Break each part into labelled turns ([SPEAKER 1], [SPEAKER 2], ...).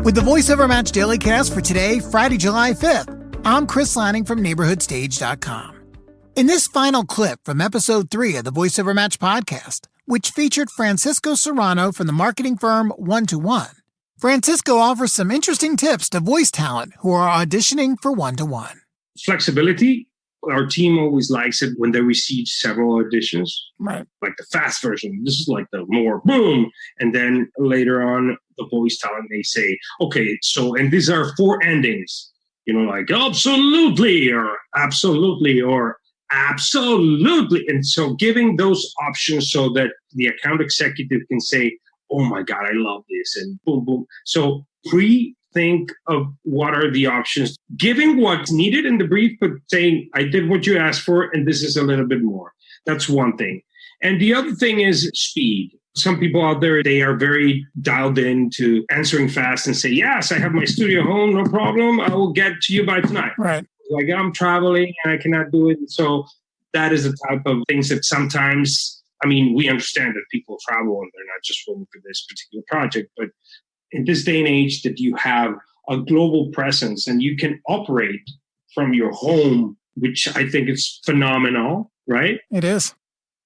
[SPEAKER 1] With the VoiceOver Match Dailycast for today, Friday, July 5th, I'm Chris Lanning from NeighborhoodStage.com. In this final clip from Episode 3 of the VoiceOver Match podcast, which featured Francisco Serrano from the marketing firm OnetoOne, Francisco offers some interesting tips to voice talent who are auditioning for OnetoOne.
[SPEAKER 2] Flexibility. Our team always likes it when they receive several auditions,
[SPEAKER 1] Right.
[SPEAKER 2] like the fast version. This is like the more boom. And then later on, the voice talent may say, okay, so, and these are 4 endings, like absolutely or absolutely or absolutely. And so giving those options so that the account executive can say, oh my God, I love this, and boom, boom. So think of what are the options, giving what's needed in the brief, but saying, I did what you asked for, and this is a little bit more. That's one thing. And the other thing is speed. Some people out there, they are very dialed in to answering fast and say, yes, I have my studio home, no problem. I will get to you by tonight.
[SPEAKER 1] Right.
[SPEAKER 2] Like I'm traveling and I cannot do it. So that is the type of things that sometimes, we understand that people travel and they're not just waiting for this particular project, but in this day and age that you have a global presence and you can operate from your home, which I think is phenomenal, right?
[SPEAKER 1] It is.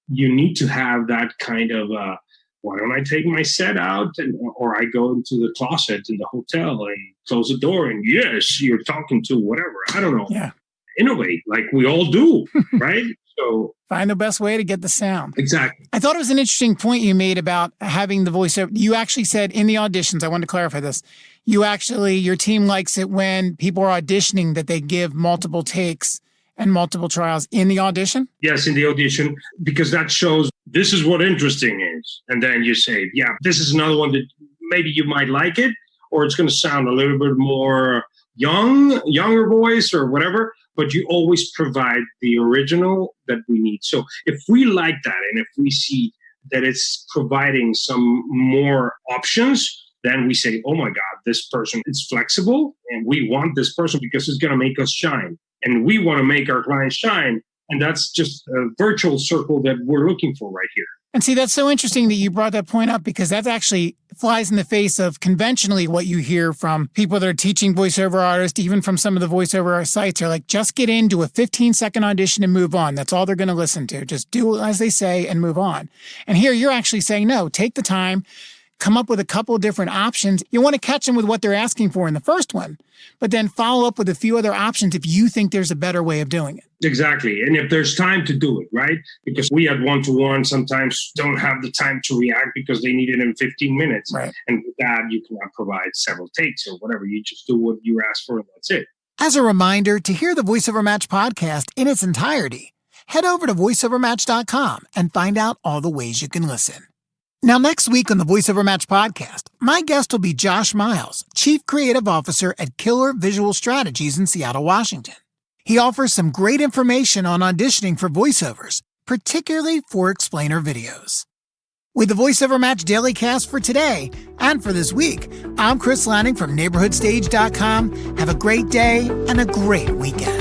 [SPEAKER 2] You need to have that kind of, why don't I take my set out or I go into the closet in the hotel and close the door and yes, you're talking to whatever. I don't know.
[SPEAKER 1] Yeah.
[SPEAKER 2] Innovate like we all do, right? So
[SPEAKER 1] find the best way to get the sound.
[SPEAKER 2] Exactly.
[SPEAKER 1] I thought it was an interesting point you made about having the voiceover. You actually said in the auditions, I wanted to clarify this. Your team likes it when people are auditioning that they give multiple takes and multiple trials in the audition?
[SPEAKER 2] Yes, in the audition, because that shows this is what interesting is. And then you say, yeah, this is another one that maybe you might like it, or it's going to sound a little bit more younger voice or whatever, but you always provide the original that we need. So if we like that and if we see that it's providing some more options, then we say, oh my God, this person is flexible and we want this person because it's going to make us shine. And we want to make our clients shine. And that's just a virtual circle that we're looking for right here.
[SPEAKER 1] And see, that's so interesting that you brought that point up because that actually flies in the face of conventionally what you hear from people that are teaching voiceover artists, even from some of the voiceover sites are like, just get into a 15-second audition and move on. That's all they're going to listen to. Just do as they say and move on. And here you're actually saying, no, take the time, come up with a couple of different options. You want to catch them with what they're asking for in the first one, but then follow up with a few other options if you think there's a better way of doing it.
[SPEAKER 2] Exactly. And if there's time to do it, right? Because we at OnetoOne sometimes don't have the time to react because they need it in 15 minutes.
[SPEAKER 1] Right.
[SPEAKER 2] And with that, you cannot provide several takes or whatever. You just do what you ask for and that's it.
[SPEAKER 1] As a reminder, to hear the VoiceOver Match podcast in its entirety, head over to voiceovermatch.com and find out all the ways you can listen. Now, next week on the VoiceOver Match podcast, my guest will be Josh Miles, Chief Creative Officer at Killer Visual Strategies in Seattle, Washington. He offers some great information on auditioning for voiceovers, particularly for explainer videos. With the VoiceOver Match Dailycast for today and for this week, I'm Chris Lanning from NeighborhoodStage.com. Have a great day and a great weekend.